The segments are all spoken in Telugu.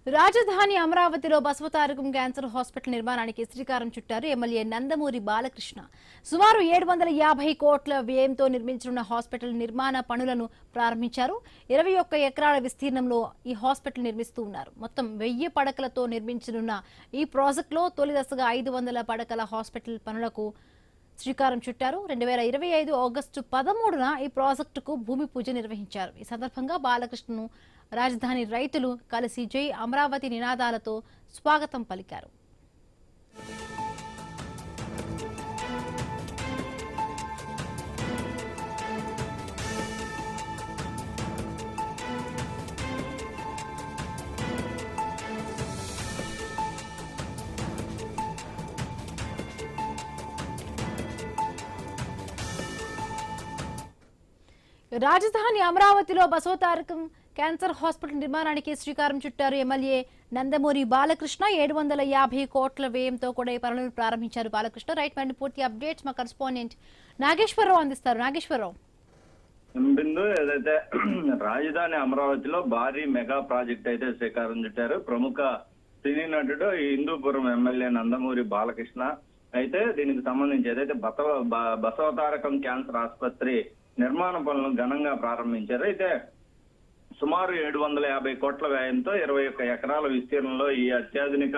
రాజధాని అమరావతిలో బసవతారకం క్యాన్సర్ హాస్పిటల్ నిర్మాణానికి శ్రీకారం చుట్టారు ఎమ్మెల్యే నందమూరి బాలకృష్ణ. సుమారు 750 కోట్ల వ్యయంతో నిర్మించనున్న హాస్పిటల్ నిర్మాణ పనులను ప్రారంభించారు. 21 ఎకరాల విస్తీర్ణంలో ఈ హాస్పిటల్ నిర్మిస్తూ ఉన్నారు. మొత్తం 1000 పడకలతో నిర్మించనున్న ఈ ప్రాజెక్టులో తొలి దశగా 500 పడకల హాస్పిటల్ పనులకు శ్రీకారం చుట్టారు. 2025 ఆగస్టు 13న ఈ ప్రాజెక్టుకు భూమి పూజ నిర్వహించారు. ఈ సందర్భంగా బాలకృష్ణను రాజధాని రైతులు కలిసి జై అమరావతి నినాదాలతో స్వాగతం పలికారు. రాజధాని అమరావతిలో బసవతారకం క్యాన్సర్ హాస్పిటల్ నిర్మాణానికి శ్రీకారం చుట్టారు ఎమ్మెల్యే నందమూరి బాలకృష్ణ. 750 కోట్ల వ్యయంతో కూడా ఈ పనులను ప్రారంభించారు బాలకృష్ణ. రైట్ మైండ్ పూర్తి అప్డేట్స్ మా కరెస్పాండెంట్ నాగేశ్వరరావు అందిస్తారు. నాగేశ్వరరావు, బిందు ఏదైతే రాజధాని అమరావతిలో భారీ మెగా ప్రాజెక్ట్ అయితే శ్రీకారం చుట్టారు ప్రముఖ సినీ నటుడు హిందూపురం ఎమ్మెల్యే నందమూరి బాలకృష్ణ. అయితే దీనికి సంబంధించి ఏదైతే బసవతారకం క్యాన్సర్ ఆసుపత్రి నిర్మాణ పనులను ఘనంగా ప్రారంభించారు. అయితే సుమారు 750 కోట్ల వ్యయంతో 21 ఎకరాల విస్తీర్ణంలో ఈ అత్యాధునిక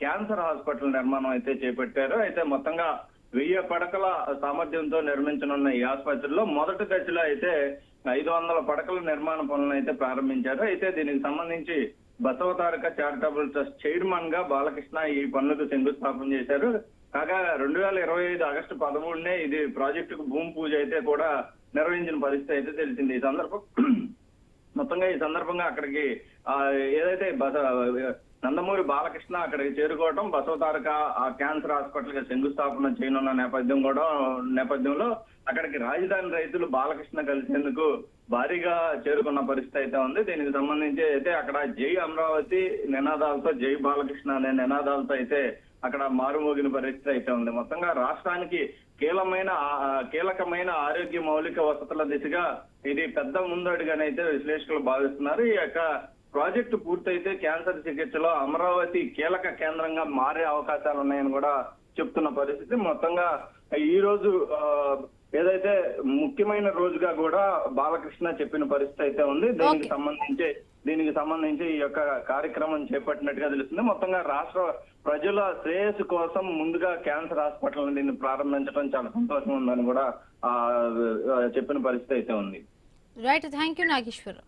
క్యాన్సర్ హాస్పిటల్ నిర్మాణం అయితే చేపట్టారు. అయితే మొత్తంగా 1000 పడకల సామర్థ్యంతో నిర్మించనున్న ఈ ఆసుపత్రిలో మొదటి దశలో అయితే 500 పడకల నిర్మాణ పనులను అయితే ప్రారంభించారు. అయితే దీనికి సంబంధించి బసవతారక చారిటబుల్ ట్రస్ట్ చైర్మన్ గా బాలకృష్ణ ఈ పనులకు శంకుస్థాపన చేశారు. కాగా 2025 ఆగస్టు 13నే ఇది ప్రాజెక్టుకు భూమి పూజ అయితే కూడా నిర్వహించిన పరిస్థితి అయితే తెలిసింది. ఈ సందర్భంగా అక్కడికి ఏదైతే నందమూరి బాలకృష్ణ అక్కడికి చేరుకోవడం, బసవతారక క్యాన్సర్ హాస్పిటల్ గా శంకుస్థాపన చేయనున్న నేపథ్యంలో అక్కడికి రాజధాని రైతులు బాలకృష్ణ కలిసేందుకు భారీగా చేరుకున్న పరిస్థితి అయితే ఉంది. దీనికి సంబంధించి అయితే అక్కడ జై అమరావతి నినాదాలతో, జై బాలకృష్ణ అనే నినాదాలతో అయితే అక్కడ మారుమోగిన పరిస్థితి అయితే ఉంది. మొత్తంగా రాష్ట్రానికి కీలకమైన ఆరోగ్య మౌలిక వసతుల దిశగా ఇది పెద్ద ముందడుగానైతే విశ్లేషకులు భావిస్తున్నారు. ఈ యొక్క ప్రాజెక్టు పూర్తయితే క్యాన్సర్ చికిత్సలో అమరావతి కీలక కేంద్రంగా మారే అవకాశాలు ఉన్నాయని కూడా చెప్తున్న పరిస్థితి. మొత్తంగా ఈ రోజు ఏదైతే ముఖ్యమైన రోజుగా కూడా బాలకృష్ణ చెప్పిన పరిస్థితి అయితే ఉంది. దీనికి సంబంధించి ఈ యొక్క కార్యక్రమం చేపట్టినట్టుగా తెలుస్తుంది. మొత్తంగా రాష్ట్ర ప్రజల శ్రేయస్సు కోసం ముందుగా క్యాన్సర్ హాస్పిటల్ దీన్ని ప్రారంభించడం చాలా సంతోషం ఉందని కూడా చెప్పిన పరిస్థితి అయితే ఉంది. Right, thank you Nageswararao.